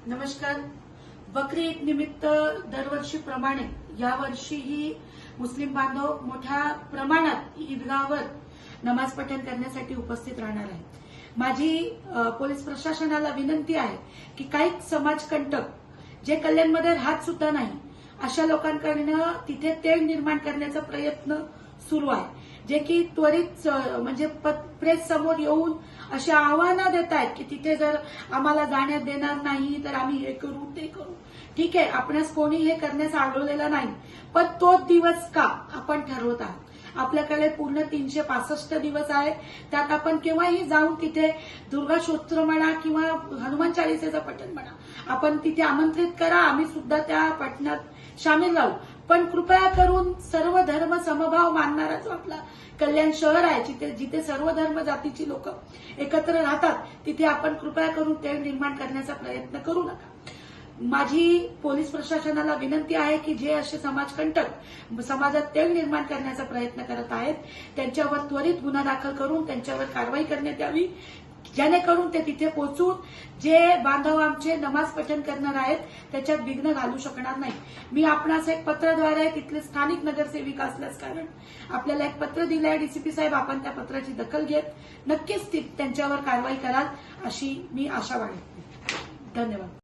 नमस्कार. बकरी ईद निमित्त दरवर्षीप्रमाणे यावर्षीही मुस्लिम बांधव मोठ्या प्रमाणात ईदगाहवर नमाज पठण करण्यासाठी उपस्थित राहणार आहेत. माझी पोलीस प्रशासनाला विनंती आहे की काही समाजकंटक जे कल्याणमध्ये राहत सुद्धा नाही अशा लोकांकडनं तिथे तेढ निर्माण करण्याचा प्रयत्न सुरू आहे, जे की त्वरित म्हणजे प्रेस समोर येऊन अशी आव्हानं देत आहेत की तिथे जर आम्हाला जाण्यात देणार नाही तर आम्ही हे करू ते करू. ठीक आहे, आपणास कोणी हे करण्यास अडवलेलं नाही, पण तो दिवस का आपण ठरवत आहात. आपल्याकडे पूर्ण 365 दिवस आहे, त्यात आपण केव्हाही जाऊन तिथे दुर्गा स्तोत्र म्हणा किंवा हनुमान चालिसेचं पठण म्हणा, आपण तिथे आमंत्रित करा, आम्ही सुद्धा त्या पठणात सामील राहू. पण कृपया करून सर्व धर्म समभाव मानणारा जो आपला कल्याण शहर आहे, जिथे सर्व धर्म जातीची लोक एकत्र राहतात, तिथे आपण कृपया करून तेढ निर्माण करण्याचा प्रयत्न करू नका. माझी पोलीस प्रशासनाला विनंती आहे की जे असे समाजकंटक समाजात तेढ निर्माण करण्याचा प्रयत्न करत आहेत त्यांच्यावर त्वरित गुन्हा दाखल करून त्यांच्यावर कारवाई करण्यात यावी, जेणेकरून ते तिथे पोहोचून जे बांधव आमचे नमाज पठण करणार आहेत त्याच्यात विघ्न घालू शकणार नाही. मी आपणास एक पत्राद्वारे तिथले स्थानिक नगरसेविका असल्यास कारण आपल्याला एक पत्र दिलं आहे डीसीपी साहेब, आपण त्या पत्राची दखल घेत नक्कीच त्यांच्यावर कारवाई कराल अशी मी आशा बाळगते. धन्यवाद.